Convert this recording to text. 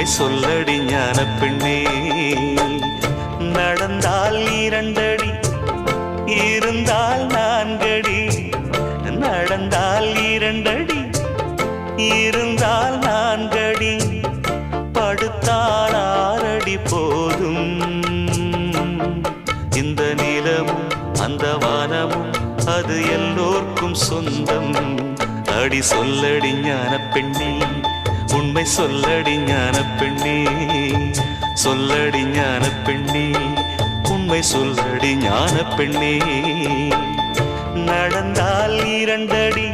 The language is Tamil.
உண்மை சொல்லடி ஞான பெண்ணே. நடந்தால் 2 அடி, இருந்தால் 4 அடி. நடந்தால் 2 அடி, இருந்தால் 4 அடி. படுத்தால் 6 அடி போதும். இந்த நிலமும் அந்த வானமும் அது எல்லோர்க்கும் சொந்தம். அடி சொல்லடி ஞான பெண்ணே, உண்மை சொல்லடி ஞான பெண்ணே. சொல்லடி ஞான பெண்ணே, உண்மை சொல்லடி ஞான பெண்ணே. நடந்தால் 2